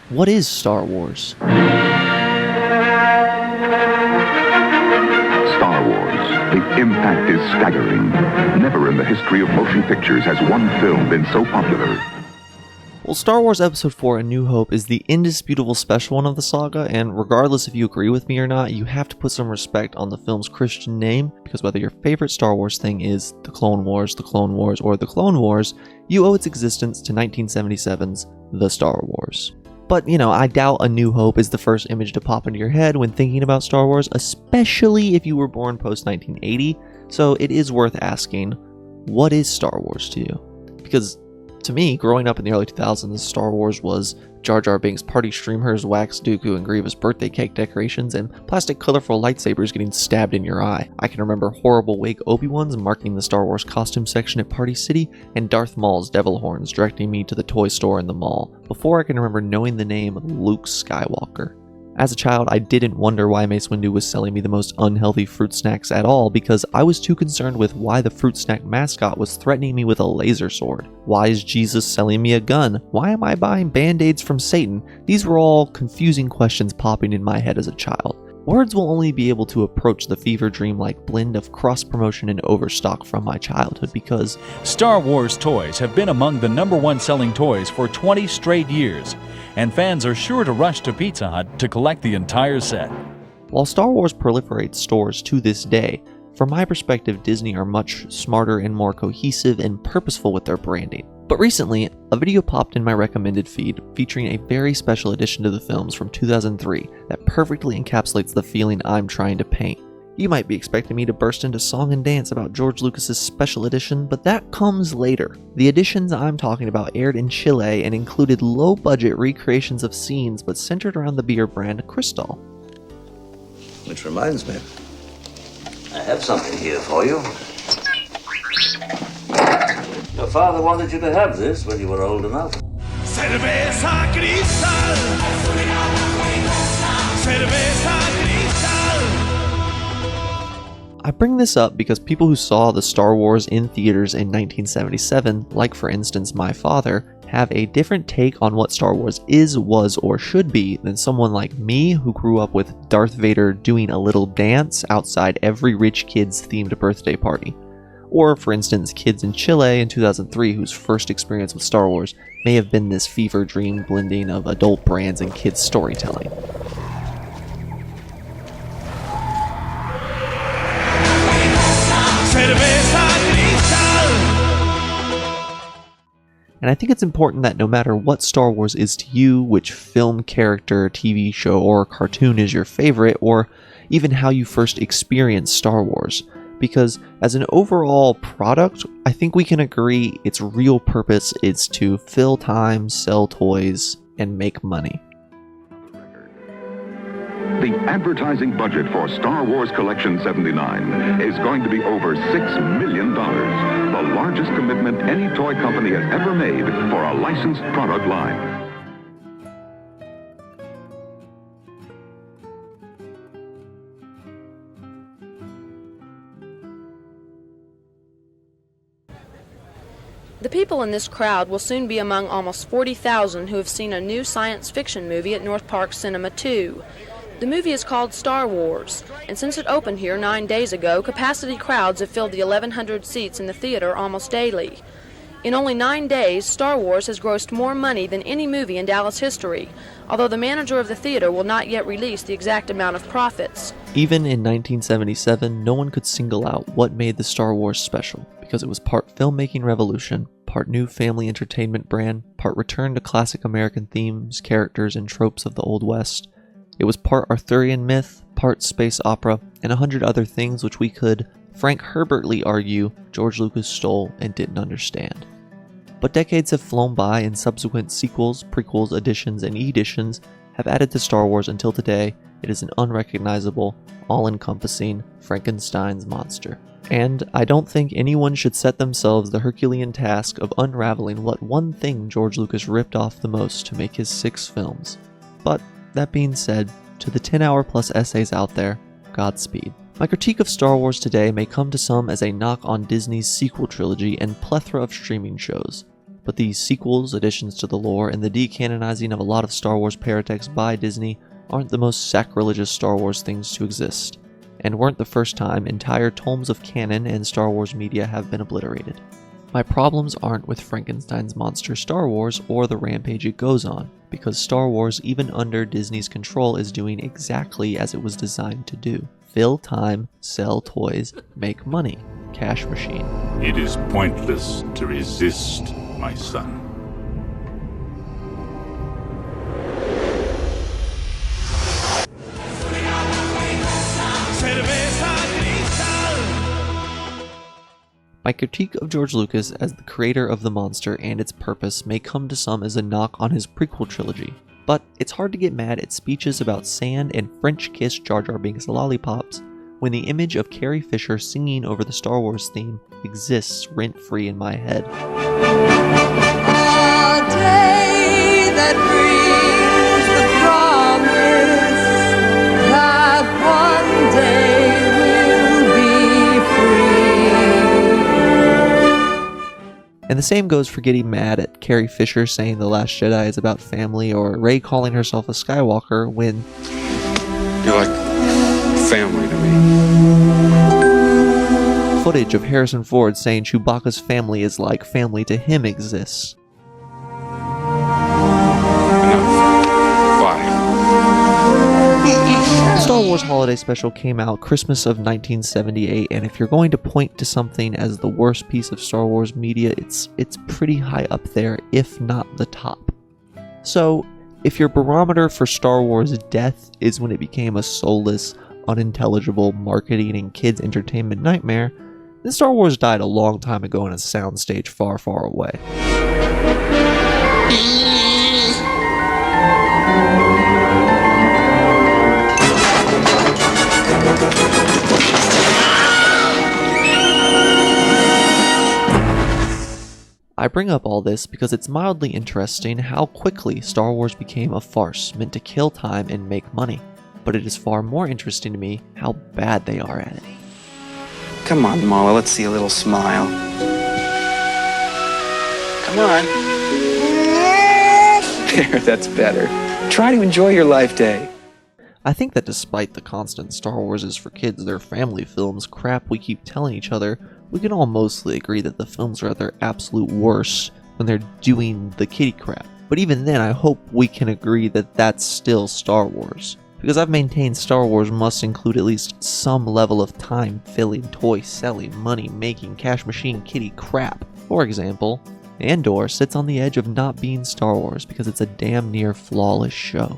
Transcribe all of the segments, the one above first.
What is Star Wars? Star Wars. The impact is staggering. Never in the history of motion pictures has one film been so popular. Well, Star Wars Episode 4 A New Hope is the indisputable special one of the saga, and regardless if you agree with me or not, you have to put some respect on the film's Christian name, because whether your favorite Star Wars thing is The Clone Wars, or The Clone Wars, you owe its existence to 1977's The Star Wars. But, I doubt A New Hope is the first image to pop into your head when thinking about Star Wars, especially if you were born post-1980, so it is worth asking, what is Star Wars to you? Because to me, growing up in the early 2000s, Star Wars was Jar Jar Binks' party streamers, wax Dooku and Grievous birthday cake decorations, and plastic colorful lightsabers getting stabbed in your eye. I can remember horrible wig Obi-Wans marking the Star Wars costume section at Party City, and Darth Maul's devil horns directing me to the toy store in the mall, before I can remember knowing the name Luke Skywalker. As a child, I didn't wonder why Mace Windu was selling me the most unhealthy fruit snacks at all, because I was too concerned with why the fruit snack mascot was threatening me with a laser sword. Why is Jesus selling me a gun? Why am I buying band-aids from Satan? These were all confusing questions popping in my head as a child. Words will only be able to approach the fever dream-like blend of cross-promotion and overstock from my childhood because Star Wars toys have been among the #1 selling toys for 20 straight years, and fans are sure to rush to Pizza Hut to collect the entire set. While Star Wars proliferates stores to this day, from my perspective, Disney are much smarter and more cohesive and purposeful with their branding. But recently, a video popped in my recommended feed featuring a very special edition to the films from 2003 that perfectly encapsulates the feeling I'm trying to paint. You might be expecting me to burst into song and dance about George Lucas's special edition, but that comes later. The editions I'm talking about aired in Chile and included low-budget recreations of scenes but centered around the beer brand Cristal. Which reminds me, I have something here for you. Your father wanted you to have this when you were old enough. Cerveza Cristal. Cerveza Cristal. I bring this up because people who saw the Star Wars in theaters in 1977, like for instance my father, have a different take on what Star Wars is, was, or should be than someone like me who grew up with Darth Vader doing a little dance outside every rich kid's themed birthday party. Or, for instance, kids in Chile in 2003 whose first experience with Star Wars may have been this fever dream blending of adult brands and kids' storytelling. And I think it's important that no matter what Star Wars is to you, which film, character, TV show, or cartoon is your favorite, or even how you first experienced Star Wars, because as an overall product, I think we can agree its real purpose is to fill time, sell toys, and make money. The advertising budget for Star Wars Collection 79 is going to be over $6 million, the largest commitment any toy company has ever made for a licensed product line. The people in this crowd will soon be among almost 40,000 who have seen a new science fiction movie at North Park Cinema 2. The movie is called Star Wars, and since it opened here 9 days ago, capacity crowds have filled the 1,100 seats in the theater almost daily. In only 9 days, Star Wars has grossed more money than any movie in Dallas history, although the manager of the theater will not yet release the exact amount of profits. Even in 1977, no one could single out what made the Star Wars special, because it was part filmmaking revolution, part new family entertainment brand, part return to classic American themes, characters, and tropes of the Old West. It was part Arthurian myth, part space opera, and 100 other things which we could Frank Herbertly argue George Lucas stole and didn't understand. But decades have flown by and subsequent sequels, prequels, editions, and editions have added to Star Wars until today it is an unrecognizable, all-encompassing Frankenstein's monster. And I don't think anyone should set themselves the Herculean task of unraveling what one thing George Lucas ripped off the most to make his 6 films. But that being said, to the 10-hour-plus essays out there, Godspeed. My critique of Star Wars today may come to some as a knock on Disney's sequel trilogy and plethora of streaming shows, But these sequels, additions to the lore, and the decanonizing of a lot of Star Wars paratexts by Disney aren't the most sacrilegious Star Wars things to exist, and weren't the first time entire tomes of canon and Star Wars media have been obliterated. My problems aren't with Frankenstein's monster Star Wars or the rampage it goes on, because Star Wars, even under Disney's control, is doing exactly as it was designed to do. Fill time, sell toys, make money. Cash machine. It is pointless to resist, my son. My critique of George Lucas as the creator of the monster and its purpose may come to some as a knock on his prequel trilogy, but it's hard to get mad at speeches about sand and French kiss Jar Jar Binks lollipops when the image of Carrie Fisher singing over the Star Wars theme exists rent-free in my head. A day that brings the promise that one day we'll be free. And the same goes for getting mad at Carrie Fisher saying The Last Jedi is about family, or Rey calling herself a Skywalker when You're like family to me. footage of Harrison Ford saying Chewbacca's family is like family to him exists. The Star Wars Holiday Special came out Christmas of 1978, and if you're going to point to something as the worst piece of Star Wars media, it's pretty high up there, if not the top. So, if your barometer for Star Wars death is when it became a soulless, unintelligible marketing and kids' entertainment nightmare, then Star Wars died a long time ago in a soundstage far, far away. I bring up all this because it's mildly interesting how quickly Star Wars became a farce meant to kill time and make money. But it is far more interesting to me how bad they are at it. Come on, Mala, let's see a little smile. Come on. There, that's better. Try to enjoy your life day. I think that despite the constant Star Wars is for kids, their family films crap we keep telling each other, we can all mostly agree that the films are at their absolute worst when they're doing the kiddie crap. But even then, I hope we can agree that that's still Star Wars. Because I've maintained Star Wars must include at least some level of time-filling, toy-selling, money-making, cash machine kiddie crap. For example, Andor sits on the edge of not being Star Wars because it's a damn near flawless show,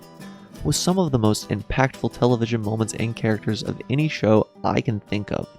with some of the most impactful television moments and characters of any show I can think of,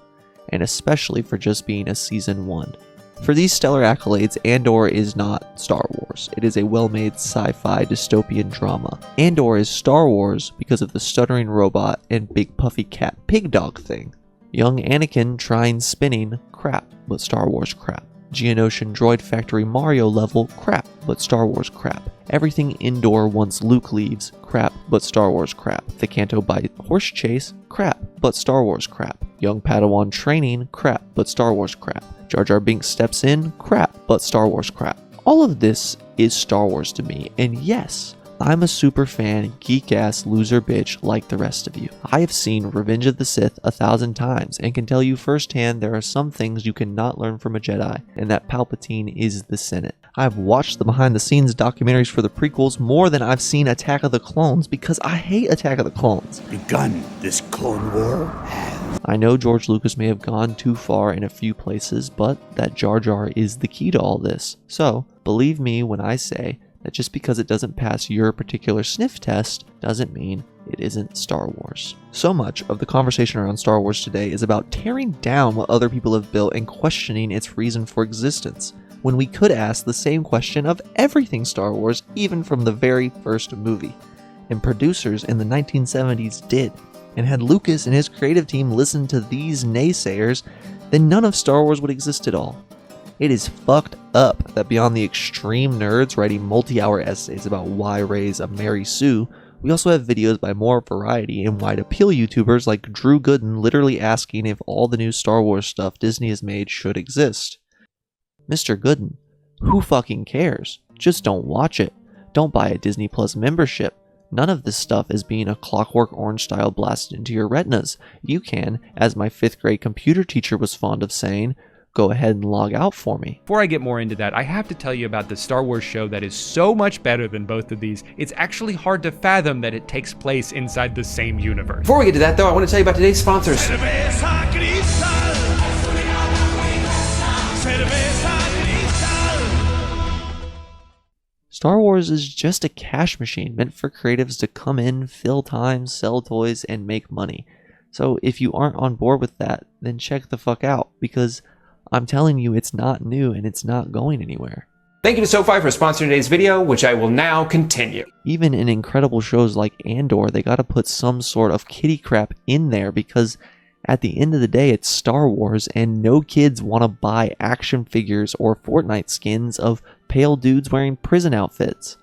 and especially for just being a season 1. For these stellar accolades, Andor is not Star Wars. It is a well-made sci-fi dystopian drama. Andor is Star Wars because of the stuttering robot and big puffy cat pig dog thing. Young Anakin trying spinning, crap, but Star Wars crap. Geonosian Droid Factory Mario level, crap, but Star Wars crap. Everything indoor once Luke leaves, crap, but Star Wars crap. The Canto Bight horse chase, crap, but Star Wars crap. Young Padawan training, crap, but Star Wars crap. Jar Jar Binks steps in, crap, but Star Wars crap. All of this is Star Wars to me, and yes, I'm a super fan, geek-ass loser bitch like the rest of you. I have seen Revenge of the Sith 1,000 times and can tell you firsthand there are some things you cannot learn from a Jedi, and that Palpatine is the Senate. I've watched the behind-the-scenes documentaries for the prequels more than I've seen Attack of the Clones because I hate Attack of the Clones. Begun this Clone War has. I know George Lucas may have gone too far in a few places, but that Jar Jar is the key to all this. So, believe me when I say that just because it doesn't pass your particular sniff test doesn't mean it isn't Star Wars. So much of the conversation around Star Wars today is about tearing down what other people have built and questioning its reason for existence, when we could ask the same question of everything Star Wars, even from the very first movie. And producers in the 1970s did. And had Lucas and his creative team listened to these naysayers, then none of Star Wars would exist at all. It is fucked up that beyond the extreme nerds writing multi-hour essays about why Rey's a Mary Sue, we also have videos by more variety and wide appeal YouTubers like Drew Gooden literally asking if all the new Star Wars stuff Disney has made should exist. Mr. Gooden, Who fucking cares? Just don't watch it. Don't buy a Disney Plus membership. None of this stuff is being a Clockwork Orange style blasted into your retinas. You can, as my 5th grade computer teacher was fond of saying, go ahead and log out for me. Before I get more into that, I have to tell you about the Star Wars show that is so much better than both of these. It's actually hard to fathom that it takes place inside the same universe. Before we get to that, though, I want to tell you about today's sponsors. Star Wars is just a cash machine meant for creatives to come in, fill time, sell toys, and make money. So if you aren't on board with that, then check the fuck out, because I'm telling you it's not new and it's not going anywhere. Thank you to SoFi for sponsoring today's video, which I will now continue. Even in incredible shows like Andor, they gotta put some sort of kiddie crap in there, because at the end of the day, it's Star Wars, and no kids want to buy action figures or Fortnite skins of pale dudes wearing prison outfits.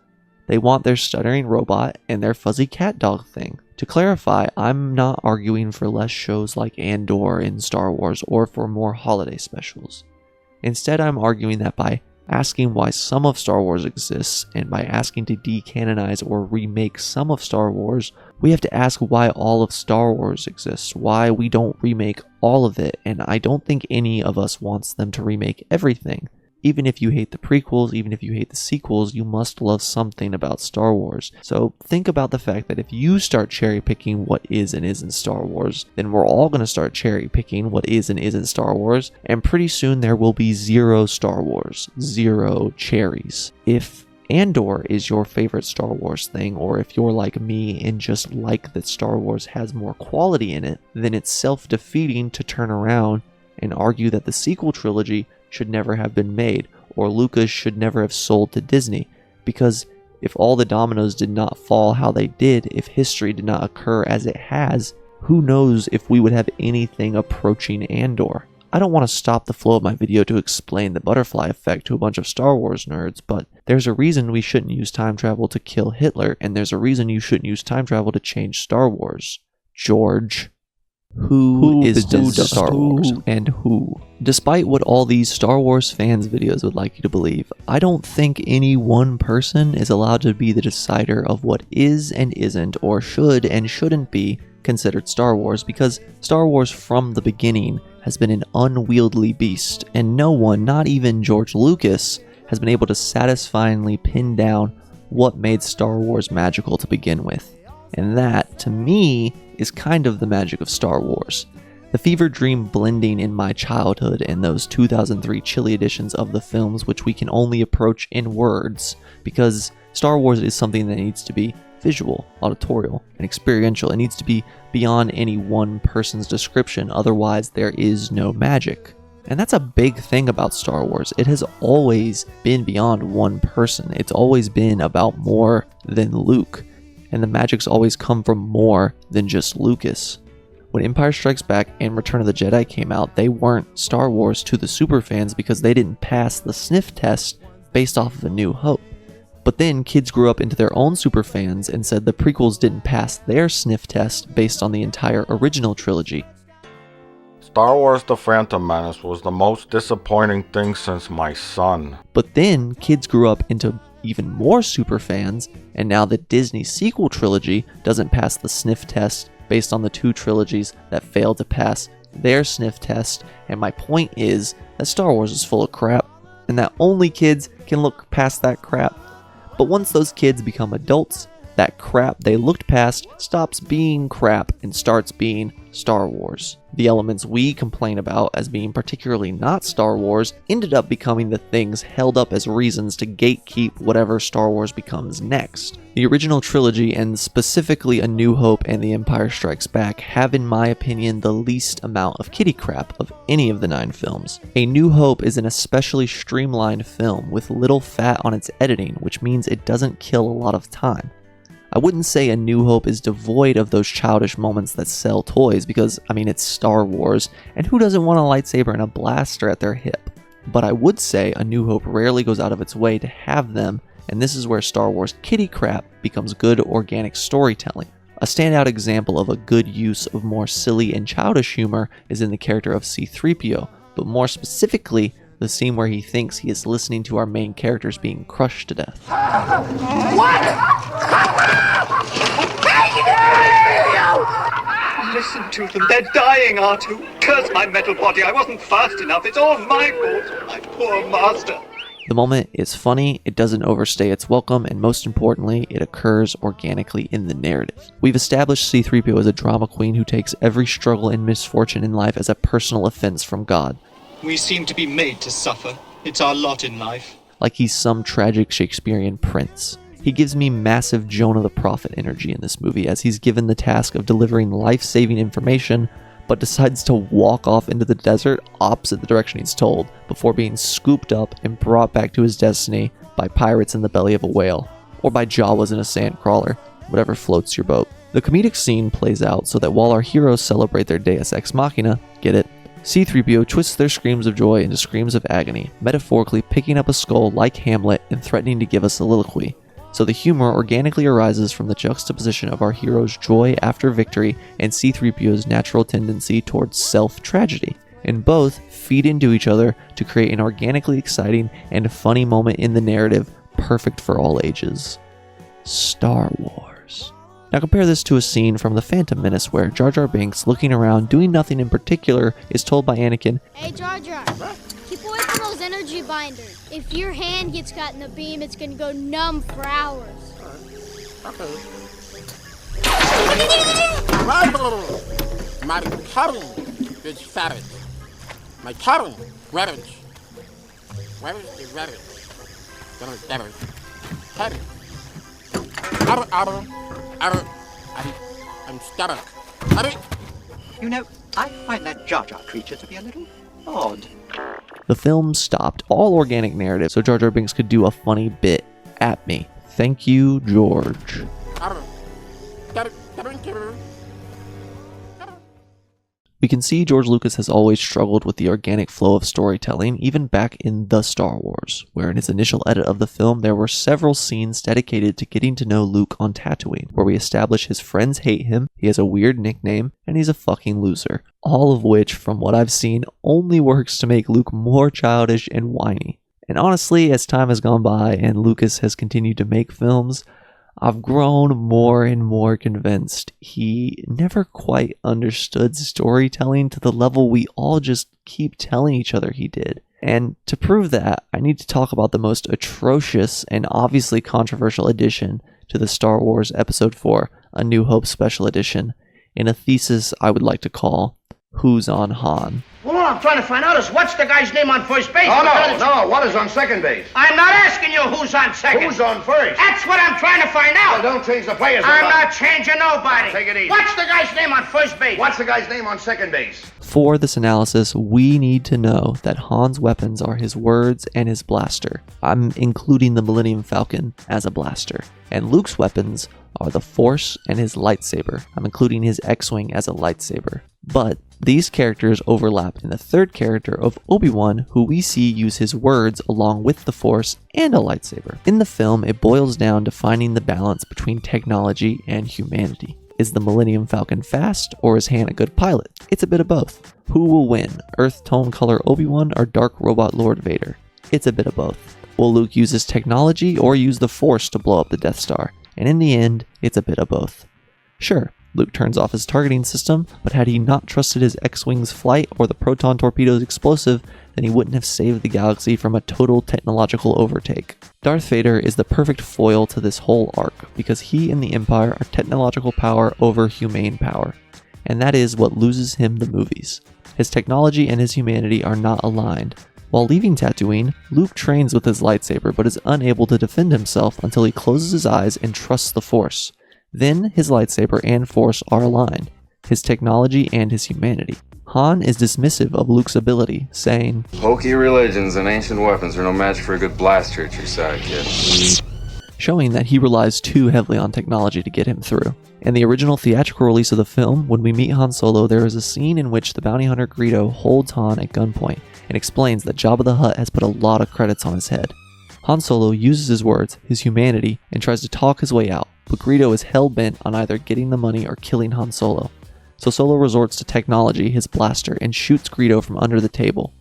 They want their stuttering robot and their fuzzy cat dog thing. To clarify, I'm not arguing for less shows like Andor in Star Wars or for more holiday specials. Instead, I'm arguing that by asking why some of Star Wars exists, and by asking to decanonize or remake some of Star Wars, we have to ask why all of Star Wars exists, why we don't remake all of it, and I don't think any of us wants them to remake everything. Even if you hate the prequels, even if you hate the sequels, you must love something about Star Wars. So think about the fact that if you start cherry picking what is and isn't Star Wars, then we're all going to start cherry picking what is and isn't Star Wars, and pretty soon there will be 0 Star Wars, 0 cherries. If Andor is your favorite Star Wars thing, or if you're like me and just like that Star Wars has more quality in it, then it's self-defeating to turn around and argue that the sequel trilogy should never have been made, or Lucas should never have sold to Disney, because if all the dominoes did not fall how they did, if history did not occur as it has, who knows if we would have anything approaching Andor. I don't want to stop the flow of my video to explain the butterfly effect to a bunch of Star Wars nerds, but there's a reason we shouldn't use time travel to kill Hitler, and there's a reason you shouldn't use time travel to change Star Wars. George. Who is Star Wars and who? Despite what all these Star Wars fans videos would like you to believe, I don't think any one person is allowed to be the decider of what is and isn't, or should and shouldn't be considered Star Wars, because Star Wars from the beginning has been an unwieldy beast, and no one, not even George Lucas, has been able to satisfyingly pin down what made Star Wars magical to begin with. And that, to me, is kind of the magic of Star Wars. The fever dream blending in my childhood and those 2003 chilly editions of the films which we can only approach in words, because Star Wars is something that needs to be visual, auditorial, and experiential. It needs to be beyond any one person's description, otherwise there is no magic. And that's a big thing about Star Wars. It has always been beyond one person. It's always been about more than Luke. And the magic's always come from more than just Lucas. When Empire Strikes Back and Return of the Jedi came out, they weren't Star Wars to the superfans because they didn't pass the sniff test based off of A New Hope. But then kids grew up into their own superfans and said the prequels didn't pass their sniff test based on the entire original trilogy. Star Wars The Phantom Menace was the most disappointing thing since my son. But then kids grew up into even more superfans, and now the Disney sequel trilogy doesn't pass the sniff test based on the 2 trilogies that failed to pass their sniff test, and my point is that Star Wars is full of crap, and that only kids can look past that crap. But once those kids become adults, that crap they looked past stops being crap and starts being Star Wars. The elements we complain about as being particularly not Star Wars ended up becoming the things held up as reasons to gatekeep whatever Star Wars becomes next. The original trilogy, and specifically A New Hope and The Empire Strikes Back, have in my opinion the least amount of kiddie crap of any of the 9 films. A New Hope is an especially streamlined film with little fat on its editing, which means it doesn't kill a lot of time. I wouldn't say A New Hope is devoid of those childish moments that sell toys, because, I mean, it's Star Wars, and who doesn't want a lightsaber and a blaster at their hip? But I would say A New Hope rarely goes out of its way to have them, and this is where Star Wars kiddie crap becomes good organic storytelling. A standout example of a good use of more silly and childish humor is in the character of C-3PO, but more specifically, the scene where he thinks he is listening to our main characters being crushed to death. What? Listen to them. They're dying, R2. Curse my metal body. I wasn't fast enough. It's all my fault. My poor master. The moment is funny, it doesn't overstay its welcome, and most importantly, it occurs organically in the narrative. We've established C-3PO as a drama queen who takes every struggle and misfortune in life as a personal offense from God. We seem to be made to suffer. It's our lot in life. Like he's some tragic Shakespearean prince. He gives me massive Jonah the Prophet energy in this movie as he's given the task of delivering life-saving information, but decides to walk off into the desert opposite the direction he's told, before being scooped up and brought back to his destiny by pirates in the belly of a whale, or by Jawas in a sand crawler, whatever floats your boat. The comedic scene plays out so that while our heroes celebrate their deus ex machina, get it, C-3PO twists their screams of joy into screams of agony, metaphorically picking up a skull like Hamlet and threatening to give a soliloquy. So the humor organically arises from the juxtaposition of our hero's joy after victory and C-3PO's natural tendency towards self-tragedy. And both feed into each other to create an organically exciting and funny moment in the narrative, perfect for all ages. Star Wars. Now compare this to a scene from The Phantom Menace where Jar Jar Binks, looking around, doing nothing in particular, is told by Anakin, "Hey Jar Jar, keep away from those energy binders. If your hand gets caught in the beam, it's gonna go numb for hours." My tongue is ferret. My tongue, rotj. Where is the rotj? I'm stuck. You know, I find that Jar Jar creature to be a little odd. The film stopped all organic narrative so Jar Jar Binks could do a funny bit at me. Thank you, George. We can see George Lucas has always struggled with the organic flow of storytelling, even back in The Star Wars, where in his initial edit of the film there were several scenes dedicated to getting to know Luke on Tatooine, where we establish his friends hate him, he has a weird nickname, and he's a fucking loser. All of which, from what I've seen, only works to make Luke more childish and whiny. And honestly, as time has gone by and Lucas has continued to make films, I've grown more and more convinced he never quite understood storytelling to the level we all just keep telling each other he did. And to prove that, I need to talk about the most atrocious and obviously controversial addition to the Star Wars Episode 4, A New Hope Special Edition, in a thesis I would like to call, Who's on Han? Well, all I'm trying to find out is what's the guy's name on first base? No, what is on second base? I'm not asking you who's on second. Who's on first? That's what I'm trying to find out. Well, don't change the players. I'm not changing nobody. Take it easy. What's the guy's name on first base? What's the guy's name on second base? For this analysis, we need to know that Han's weapons are his words and his blaster. I'm including the Millennium Falcon as a blaster. And Luke's weapons are the Force and his lightsaber. I'm including his X-Wing as a lightsaber. But these characters overlap in the third character of Obi-Wan, who we see use his words along with the Force and a lightsaber. In the film, it boils down to finding the balance between technology and humanity. Is the Millennium Falcon fast, or is Han a good pilot? It's a bit of both. Who will win, Earth Tone Color Obi-Wan or Dark Robot Lord Vader? It's a bit of both. Will Luke use his technology or use the Force to blow up the Death Star? And in the end, it's a bit of both. Sure, Luke turns off his targeting system, but had he not trusted his X-Wing's flight or the proton torpedo's explosive, then he wouldn't have saved the galaxy from a total technological overtake. Darth Vader is the perfect foil to this whole arc, because he and the Empire are technological power over humane power. And that is what loses him the movies. His technology and his humanity are not aligned. While leaving Tatooine, Luke trains with his lightsaber but is unable to defend himself until he closes his eyes and trusts the Force. Then his lightsaber and Force are aligned, his technology and his humanity. Han is dismissive of Luke's ability, saying, "Hokey religions and ancient weapons are no match for a good blaster at your side, kid." Showing that he relies too heavily on technology to get him through. In the original theatrical release of the film, when we meet Han Solo, there is a scene in which the bounty hunter Greedo holds Han at gunpoint and explains that Jabba the Hutt has put a lot of credits on his head. Han Solo uses his words, his humanity, and tries to talk his way out, but Greedo is hell-bent on either getting the money or killing Han Solo. So Solo resorts to technology, his blaster, and shoots Greedo from under the table.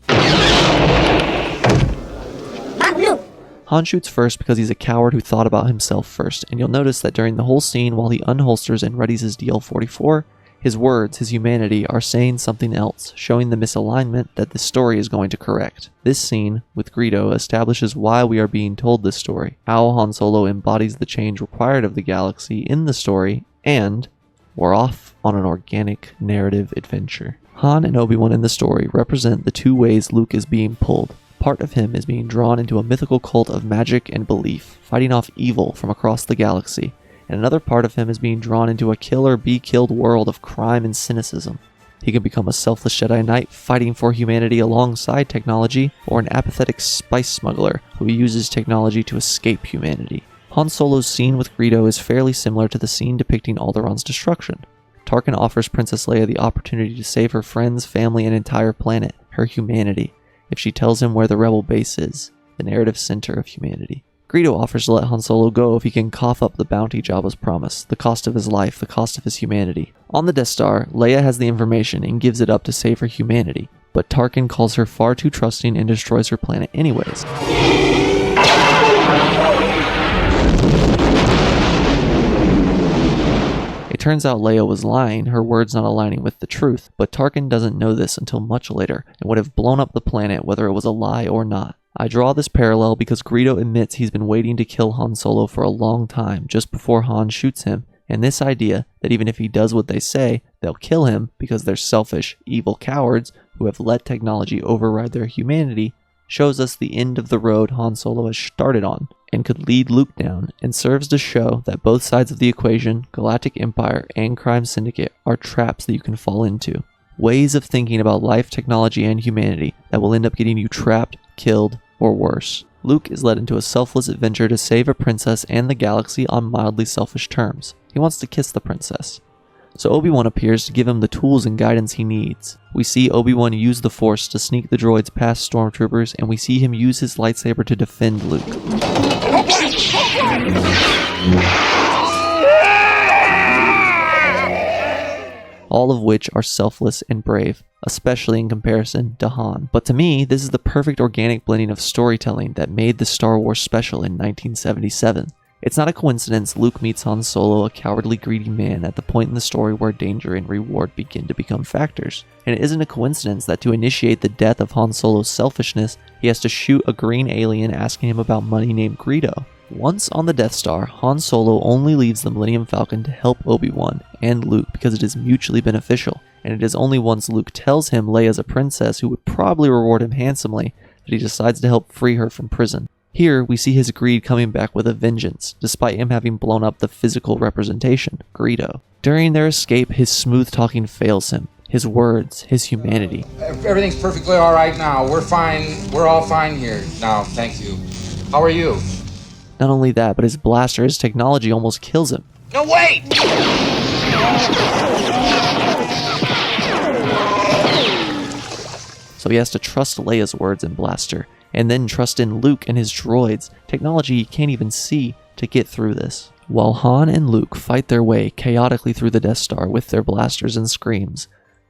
Han shoots first because he's a coward who thought about himself first, and you'll notice that during the whole scene while he unholsters and readies his DL-44, his words, his humanity, are saying something else, showing the misalignment that this story is going to correct. This scene, with Greedo, establishes why we are being told this story, how Han Solo embodies the change required of the galaxy in the story, and we're off on an organic narrative adventure. Han and Obi-Wan in the story represent the two ways Luke is being pulled. Part of him is being drawn into a mythical cult of magic and belief, fighting off evil from across the galaxy, and another part of him is being drawn into a kill or be killed world of crime and cynicism. He can become a selfless Jedi Knight fighting for humanity alongside technology, or an apathetic spice smuggler who uses technology to escape humanity. Han Solo's scene with Greedo is fairly similar to the scene depicting Alderaan's destruction. Tarkin offers Princess Leia the opportunity to save her friends, family, and entire planet, her humanity, if she tells him where the rebel base is, the narrative center of humanity. Greedo offers to let Han Solo go if he can cough up the bounty Jabba's promised, the cost of his life, the cost of his humanity. On the Death Star, Leia has the information and gives it up to save her humanity, but Tarkin calls her far too trusting and destroys her planet anyways. It turns out Leia was lying, her words not aligning with the truth, but Tarkin doesn't know this until much later and would have blown up the planet whether it was a lie or not. I draw this parallel because Greedo admits he's been waiting to kill Han Solo for a long time just before Han shoots him, and this idea that even if he does what they say, they'll kill him because they're selfish, evil cowards who have let technology override their humanity shows us the end of the road Han Solo has started on and could lead Luke down, and serves to show that both sides of the equation, Galactic Empire and Crime Syndicate, are traps that you can fall into. Ways of thinking about life, technology, and humanity that will end up getting you trapped, killed, or worse. Luke is led into a selfless adventure to save a princess and the galaxy on mildly selfish terms. He wants to kiss the princess. So Obi-Wan appears to give him the tools and guidance he needs. We see Obi-Wan use the Force to sneak the droids past stormtroopers, and we see him use his lightsaber to defend Luke. All of which are selfless and brave, especially in comparison to Han. But to me, this is the perfect organic blending of storytelling that made the Star Wars special in 1977. It's not a coincidence Luke meets Han Solo, a cowardly, greedy man, at the point in the story where danger and reward begin to become factors. And it isn't a coincidence that to initiate the death of Han Solo's selfishness, he has to shoot a green alien asking him about money named Greedo. Once on the Death Star, Han Solo only leaves the Millennium Falcon to help Obi-Wan and Luke because it is mutually beneficial, and it is only once Luke tells him Leia's a princess who would probably reward him handsomely that he decides to help free her from prison. Here, we see his greed coming back with a vengeance, despite him having blown up the physical representation, Greedo. During their escape, his smooth talking fails him. His words, his humanity. Everything's perfectly all right now. We're fine. We're all fine here now, thank you. How are you? Not only that, but his blaster, his technology almost kills him. No, wait! So he has to trust Leia's words and blaster, and then trust in Luke and his droids, technology he can't even see, to get through this. While Han and Luke fight their way chaotically through the Death Star with their blasters and screams,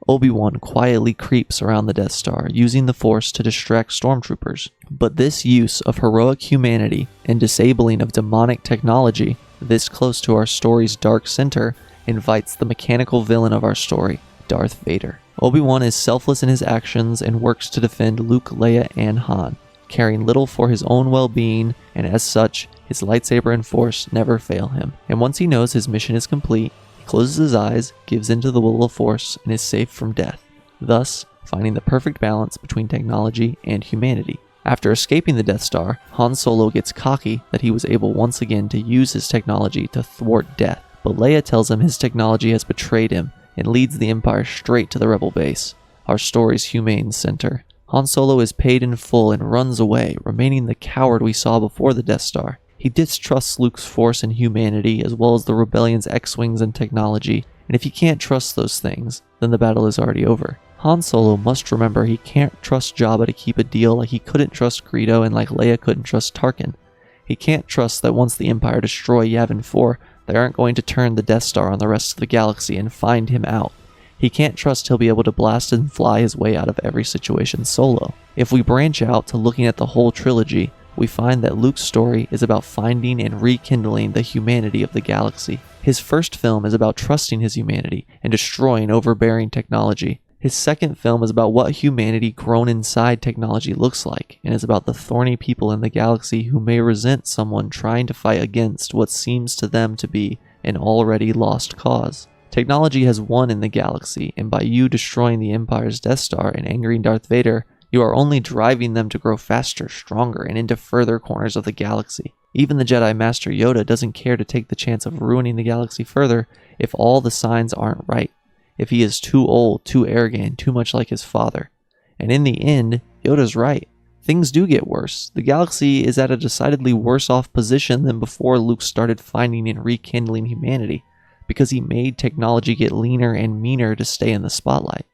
Obi-Wan quietly creeps around the Death Star, using the Force to distract stormtroopers. But this use of heroic humanity and disabling of demonic technology, this close to our story's dark center, invites the mechanical villain of our story, Darth Vader. Obi-Wan is selfless in his actions and works to defend Luke, Leia, and Han, caring little for his own well-being, and as such, his lightsaber and Force never fail him. And once he knows his mission is complete, he closes his eyes, gives into the will of the Force, and is safe from death, thus finding the perfect balance between technology and humanity. After escaping the Death Star, Han Solo gets cocky that he was able once again to use his technology to thwart death, but Leia tells him his technology has betrayed him and leads the Empire straight to the Rebel base, our story's humane center. Han Solo is paid in full and runs away, remaining the coward we saw before the Death Star. He distrusts Luke's Force and humanity, as well as the Rebellion's X-Wings and technology, and if he can't trust those things, then the battle is already over. Han Solo must remember he can't trust Jabba to keep a deal like he couldn't trust Greedo and like Leia couldn't trust Tarkin. He can't trust that once the Empire destroy Yavin 4, they aren't going to turn the Death Star on the rest of the galaxy and find him out. He can't trust he'll be able to blast and fly his way out of every situation solo. If we branch out to looking at the whole trilogy, we find that Luke's story is about finding and rekindling the humanity of the galaxy. His first film is about trusting his humanity and destroying overbearing technology. His second film is about what humanity grown inside technology looks like, and is about the thorny people in the galaxy who may resent someone trying to fight against what seems to them to be an already lost cause. Technology has won in the galaxy, and by you destroying the Empire's Death Star and angering Darth Vader, you are only driving them to grow faster, stronger, and into further corners of the galaxy. Even the Jedi Master Yoda doesn't care to take the chance of ruining the galaxy further if all the signs aren't right, if he is too old, too arrogant, and too much like his father. And in the end, Yoda's right. Things do get worse. The galaxy is at a decidedly worse off position than before Luke started finding and rekindling humanity, because he made technology get leaner and meaner to stay in the spotlight.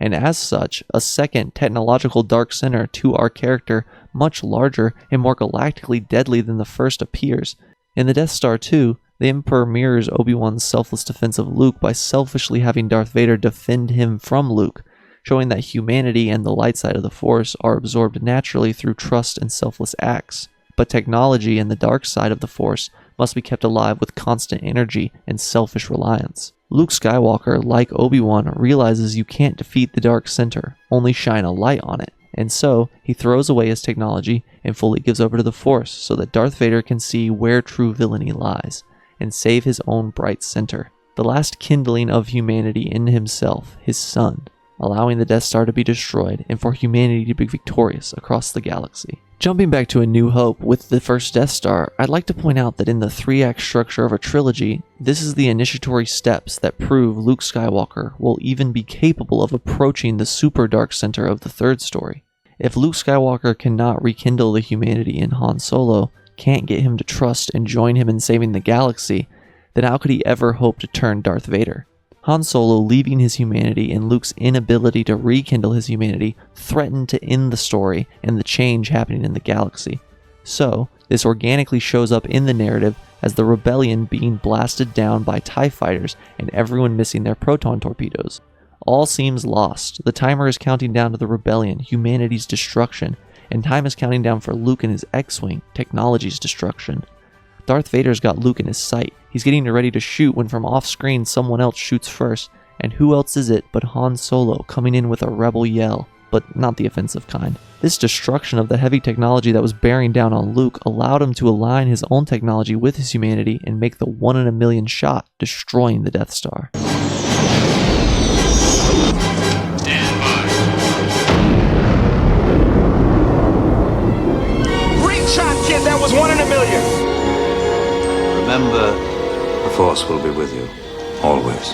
And as such, a second technological dark center to our character, much larger and more galactically deadly than the first, appears. In the Death Star 2, the Emperor mirrors Obi-Wan's selfless defense of Luke by selfishly having Darth Vader defend him from Luke, showing that humanity and the light side of the Force are absorbed naturally through trust and selfless acts. But technology and the dark side of the Force must be kept alive with constant energy and selfish reliance. Luke Skywalker, like Obi-Wan, realizes you can't defeat the dark center, only shine a light on it, and so he throws away his technology and fully gives over to the Force so that Darth Vader can see where true villainy lies, and save his own bright center, the last kindling of humanity in himself, his son, allowing the Death Star to be destroyed and for humanity to be victorious across the galaxy. Jumping back to A New Hope with the first Death Star, I'd like to point out that in the 3-act structure of a trilogy, this is the initiatory steps that prove Luke Skywalker will even be capable of approaching the super dark center of the third story. If Luke Skywalker cannot rekindle the humanity in Han Solo, can't get him to trust and join him in saving the galaxy, then how could he ever hope to turn Darth Vader? Han Solo leaving his humanity and Luke's inability to rekindle his humanity threatened to end the story and the change happening in the galaxy. So, this organically shows up in the narrative as the rebellion being blasted down by TIE fighters and everyone missing their proton torpedoes. All seems lost. The timer is counting down to the rebellion, humanity's destruction, and time is counting down for Luke and his X-Wing, technology's destruction. Darth Vader's got Luke in his sight. He's getting ready to shoot when from off-screen someone else shoots first, and who else is it but Han Solo coming in with a rebel yell, but not the offensive kind. This destruction of the heavy technology that was bearing down on Luke allowed him to align his own technology with his humanity and make the 1 in a million shot, destroying the Death Star. Great shot, kid! That was 1 in a million! Remember, the Force will be with you, always.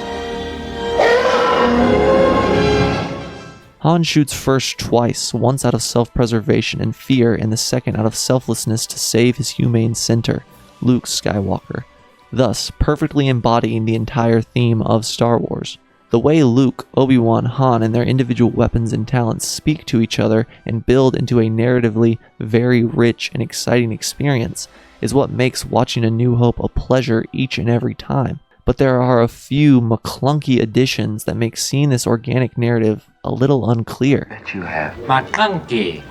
Han shoots first twice, once out of self-preservation and fear, and the second out of selflessness to save his humane center, Luke Skywalker, thus perfectly embodying the entire theme of Star Wars. The way Luke, Obi-Wan, Han, and their individual weapons and talents speak to each other and build into a narratively very rich and exciting experience is what makes watching A New Hope a pleasure each and every time. But there are a few McClunky additions that make seeing this organic narrative a little unclear. That you have. McClunky.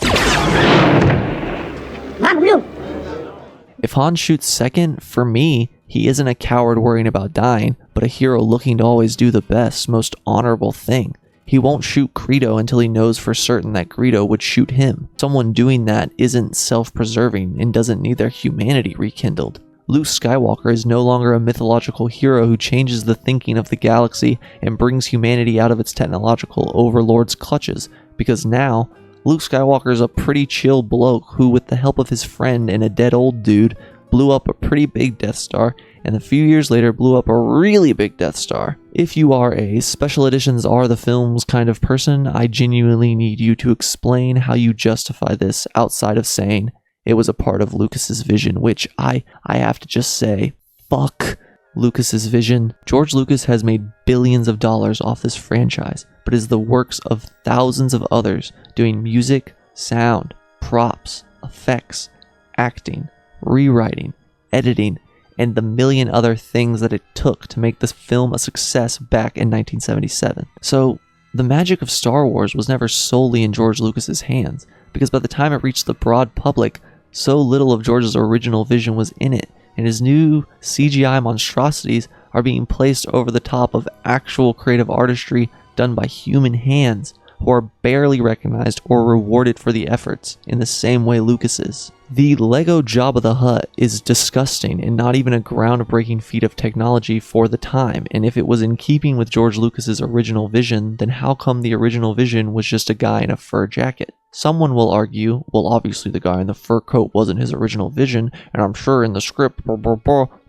If Han shoots second, for me, he isn't a coward worrying about dying, but a hero looking to always do the best, most honorable thing. He won't shoot Greedo until he knows for certain that Greedo would shoot him. Someone doing that isn't self-preserving and doesn't need their humanity rekindled. Luke Skywalker is no longer a mythological hero who changes the thinking of the galaxy and brings humanity out of its technological overlord's clutches, because now, Luke Skywalker is a pretty chill bloke who, with the help of his friend and a dead old dude, blew up a pretty big Death Star, and a few years later blew up a really big Death Star. If you are a special editions are the films kind of person, I genuinely need you to explain how you justify this outside of saying it was a part of Lucas's vision, which I have to just say, fuck Lucas's vision. George Lucas has made billions of dollars off this franchise, but is the works of thousands of others doing music, sound, props, effects, acting, rewriting, editing, and the million other things that it took to make this film a success back in 1977. So, the magic of Star Wars was never solely in George Lucas's hands, because by the time it reached the broad public, So little of George's original vision was in it, and his new CGI monstrosities are being placed over the top of actual creative artistry done by human hands, who are barely recognized or rewarded for the efforts in the same way Lucas is. The Lego Jabba the Hutt is disgusting and not even a groundbreaking feat of technology for the time, and if it was in keeping with George Lucas's original vision, then how come the original vision was just a guy in a fur jacket? Someone will argue, well, obviously the guy in the fur coat wasn't his original vision, and I'm sure in the script,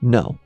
No.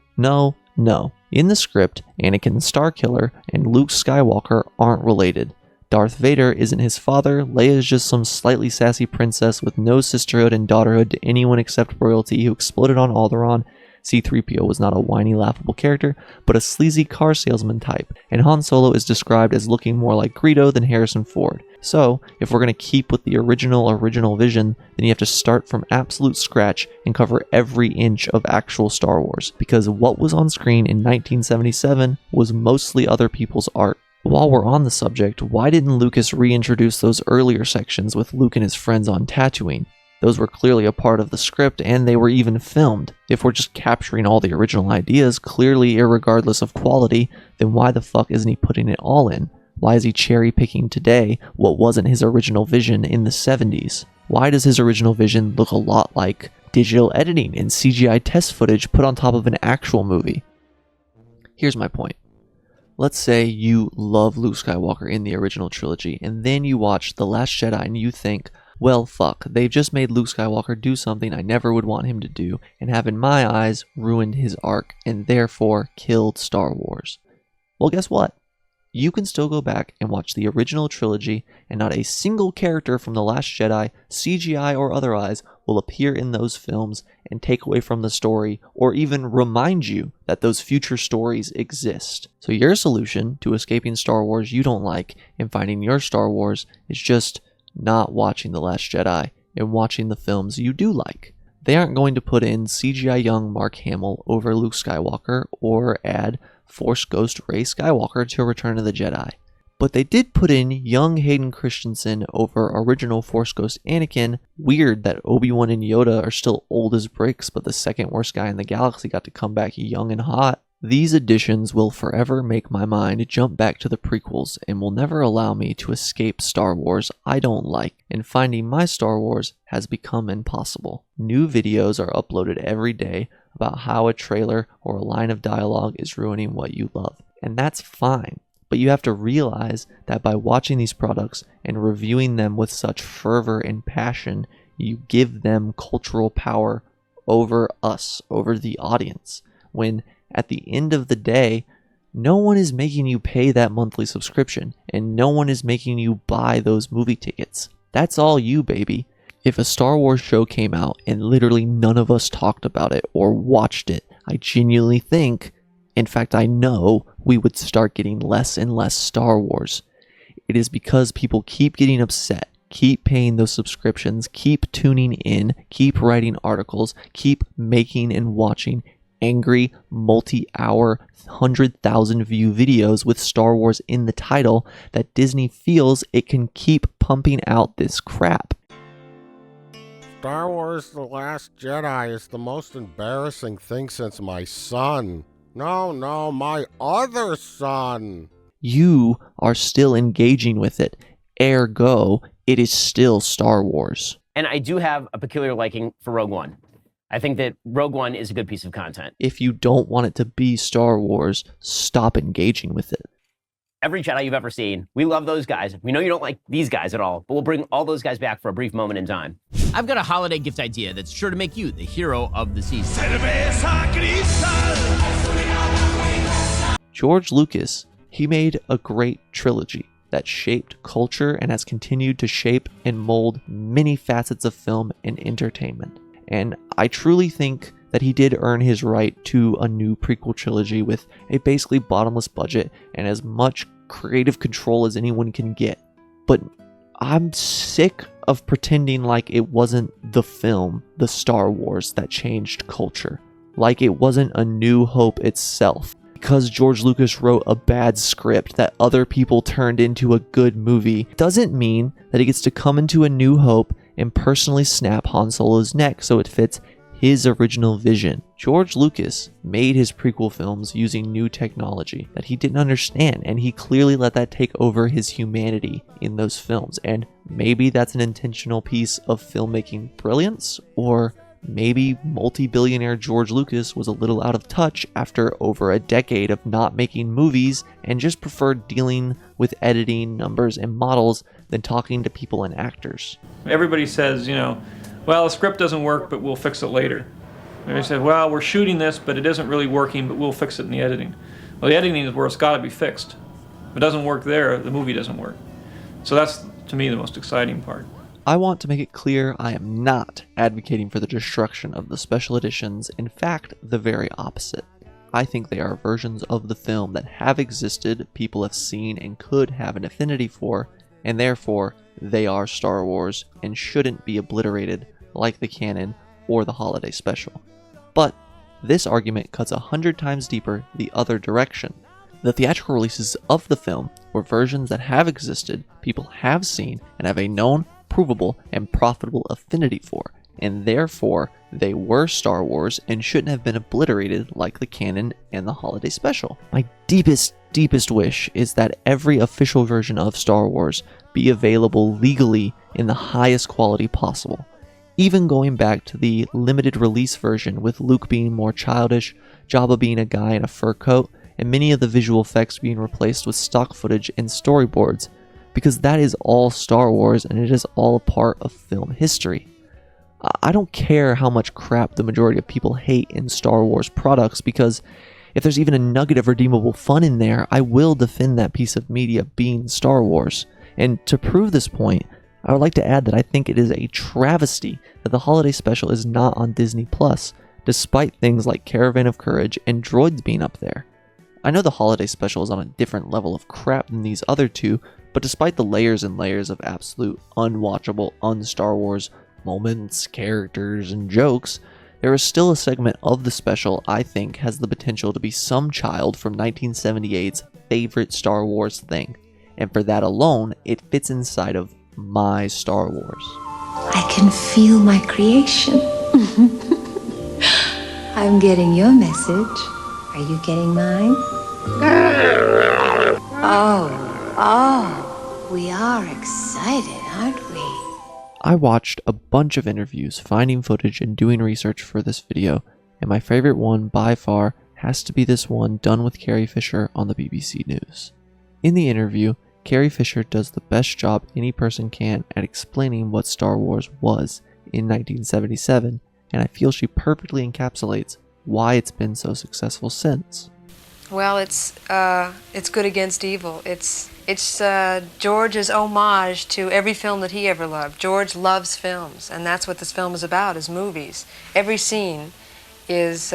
In the script, Anakin the Starkiller and Luke Skywalker aren't related. Darth Vader isn't his father, Leia is just some slightly sassy princess with no sisterhood and daughterhood to anyone except royalty who exploded on Alderaan. C-3PO was not a whiny, laughable character, but a sleazy car salesman type, and Han Solo is described as looking more like Greedo than Harrison Ford. So, if we're going to keep with the original vision, then you have to start from absolute scratch and cover every inch of actual Star Wars, because what was on screen in 1977 was mostly other people's art. While we're on the subject, why didn't Lucas reintroduce those earlier sections with Luke and his friends on Tatooine? Those were clearly a part of the script, and they were even filmed. If we're just capturing all the original ideas, clearly irregardless of quality, then why the fuck isn't he putting it all in? Why is he cherry-picking today what wasn't his original vision in the 70s? Why does his original vision look a lot like digital editing and CGI test footage put on top of an actual movie? Here's my point. Let's say you love Luke Skywalker in the original trilogy, and then you watch The Last Jedi and you think, well, fuck, they've just made Luke Skywalker do something I never would want him to do, and have in my eyes ruined his arc, and therefore killed Star Wars. Well, guess what? You can still go back and watch the original trilogy, and not a single character from The Last Jedi, CGI or otherwise, will appear in those films and take away from the story, or even remind you that those future stories exist. So your solution to escaping Star Wars you don't like and finding your Star Wars is just not watching The Last Jedi and watching the films you do like. They aren't going to put in CGI young Mark Hamill over Luke Skywalker or add Force Ghost Rey Skywalker to Return of the Jedi. But they did put in young Hayden Christensen over original Force Ghost Anakin. Weird that Obi-Wan and Yoda are still old as bricks, but the second worst guy in the galaxy got to come back young and hot. These additions will forever make my mind jump back to the prequels and will never allow me to escape Star Wars I don't like, and finding my Star Wars has become impossible. New videos are uploaded every day about how a trailer or a line of dialogue is ruining what you love, and that's fine. But you have to realize that by watching these products and reviewing them with such fervor and passion, you give them cultural power over us, over the audience, when at the end of the day, no one is making you pay that monthly subscription, and no one is making you buy those movie tickets. That's all you, baby. If a Star Wars show came out and literally none of us talked about it or watched it, I genuinely think, in fact I know, we would start getting less and less Star Wars. It is because people keep getting upset, keep paying those subscriptions, keep tuning in, keep writing articles, keep making and watching angry, multi-hour, 100,000 view videos with Star Wars in the title that Disney feels it can keep pumping out this crap. Star Wars The Last Jedi is the most embarrassing thing since my son. No, my other son. You are still engaging with it. Ergo, it is still Star Wars. And I do have a peculiar liking for Rogue One. I think that Rogue One is a good piece of content. If you don't want it to be Star Wars, stop engaging with it. Every Jedi you've ever seen, we love those guys. We know you don't like these guys at all, but we'll bring all those guys back for a brief moment in time. I've got a holiday gift idea that's sure to make you the hero of the season. George Lucas, he made a great trilogy that shaped culture and has continued to shape and mold many facets of film and entertainment. And I truly think that he did earn his right to a new prequel trilogy with a basically bottomless budget and as much creative control as anyone can get. But I'm sick of pretending like it wasn't the film, the Star Wars, that changed culture. Like it wasn't A New Hope itself. Because George Lucas wrote a bad script that other people turned into a good movie doesn't mean that he gets to come into A New Hope and personally snap Han Solo's neck so it fits his original vision. George Lucas made his prequel films using new technology that he didn't understand, and he clearly let that take over his humanity in those films. And maybe that's an intentional piece of filmmaking brilliance, or maybe multi-billionaire George Lucas was a little out of touch after over a decade of not making movies and just preferred dealing with editing, numbers, and models than talking to people and actors. Everybody says, well, the script doesn't work, but we'll fix it later. And they said, well, we're shooting this, but it isn't really working, but we'll fix it in the editing. Well, the editing is where it's got to be fixed. If it doesn't work there, the movie doesn't work. So that's, to me, the most exciting part. I want to make it clear I am not advocating for the destruction of the special editions. In fact, the very opposite. I think they are versions of the film that have existed, people have seen and could have an affinity for, and therefore they are Star Wars and shouldn't be obliterated like the canon or the holiday special. But this argument cuts 100 times deeper the other direction. The theatrical releases of the film were versions that have existed, people have seen, and have a known, provable, and profitable affinity for, and therefore they were Star Wars and shouldn't have been obliterated like the canon and the holiday special. My deepest wish is that every official version of Star Wars be available legally in the highest quality possible. Even going back to the limited release version with Luke being more childish, Jabba being a guy in a fur coat, and many of the visual effects being replaced with stock footage and storyboards, because that is all Star Wars and it is all a part of film history. I don't care how much crap the majority of people hate in Star Wars products, because if there's even a nugget of redeemable fun in there, I will defend that piece of media being Star Wars. And to prove this point, I would like to add that I think it is a travesty that the holiday special is not on Disney Plus, despite things like Caravan of Courage and Droids being up there. I know the holiday special is on a different level of crap than these other two, but despite the layers and layers of absolute unwatchable, un-Star Wars moments, characters, and jokes, there is still a segment of the special I think has the potential to be some child from 1978's favorite Star Wars thing, and for that alone, it fits inside of my Star Wars. I can feel my creation. I'm getting your message. Are you getting mine? Oh, we are excited, aren't we? I watched a bunch of interviews, finding footage and doing research for this video, and my favorite one by far has to be this one done with Carrie Fisher on the BBC News. In the interview, Carrie Fisher does the best job any person can at explaining what Star Wars was in 1977, and I feel she perfectly encapsulates why it's been so successful since. Well, it's good against evil. It's George's homage to every film that he ever loved. George loves films, and that's what this film is about, is movies. Every scene is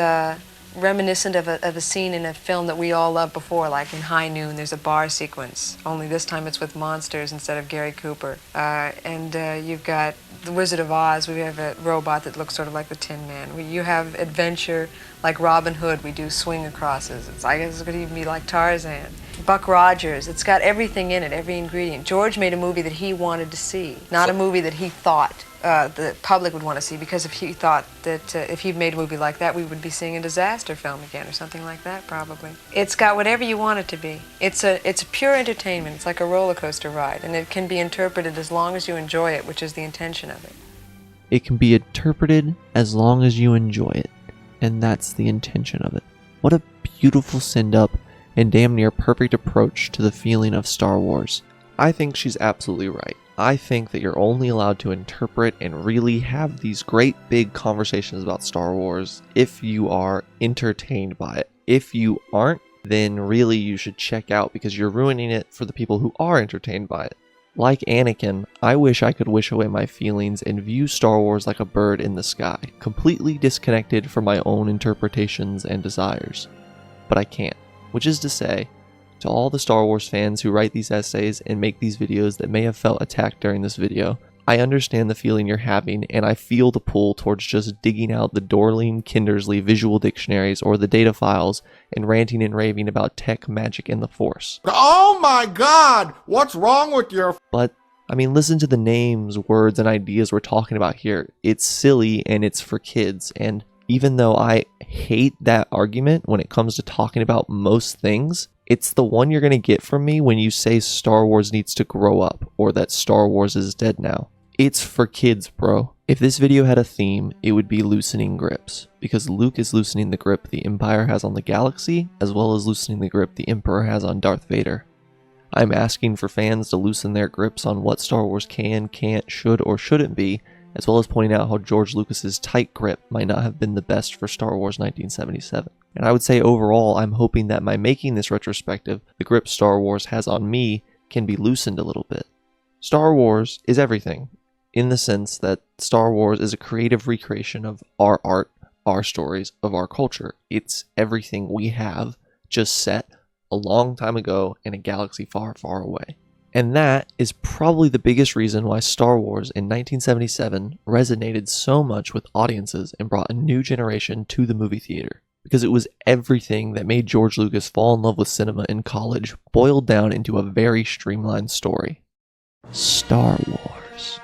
reminiscent of a scene in a film that we all loved before, like in High Noon, there's a bar sequence, only this time it's with monsters instead of Gary Cooper. And you've got The Wizard of Oz, we have a robot that looks sort of like the Tin Man. You have adventure like Robin Hood, we do swing acrosses. I guess it could even be like Tarzan. Buck Rogers, it's got everything in it, every ingredient. George made a movie that he wanted to see, not a movie that he thought the public would want to see, because if he thought that if he'd made a movie like that, we would be seeing a disaster film again or something like that, probably. It's got whatever you want it to be. It's a pure entertainment. It's like a roller coaster ride, and it can be interpreted as long as you enjoy it, which is the intention of it. It can be interpreted as long as you enjoy it, and that's the intention of it. What a beautiful send-up and damn near perfect approach to the feeling of Star Wars. I think she's absolutely right. I think that you're only allowed to interpret and really have these great big conversations about Star Wars if you are entertained by it. If you aren't, then really you should check out, because you're ruining it for the people who are entertained by it. Like Anakin, I wish I could wish away my feelings and view Star Wars like a bird in the sky, completely disconnected from my own interpretations and desires. But I can't, which is to say, to all the Star Wars fans who write these essays and make these videos that may have felt attacked during this video, I understand the feeling you're having, and I feel the pull towards just digging out the Dorling, Kindersley visual dictionaries or the data files and ranting and raving about tech, magic, and the Force. Oh my God! What's wrong with your... But I mean, listen to the names, words, and ideas we're talking about here. It's silly and it's for kids. And even though I hate that argument when it comes to talking about most things, it's the one you're going to get from me when you say Star Wars needs to grow up or that Star Wars is dead now. It's for kids, bro. If this video had a theme, it would be loosening grips, because Luke is loosening the grip the Empire has on the galaxy, as well as loosening the grip the Emperor has on Darth Vader. I'm asking for fans to loosen their grips on what Star Wars can, can't, should, or shouldn't be, as well as pointing out how George Lucas's tight grip might not have been the best for Star Wars 1977. And I would say overall, I'm hoping that by making this retrospective, the grip Star Wars has on me can be loosened a little bit. Star Wars is everything, in the sense that Star Wars is a creative recreation of our art, our stories, of our culture. It's everything we have, just set a long time ago in a galaxy far, far away. And that is probably the biggest reason why Star Wars in 1977 resonated so much with audiences and brought a new generation to the movie theater. Because it was everything that made George Lucas fall in love with cinema in college, boiled down into a very streamlined story. Star Wars.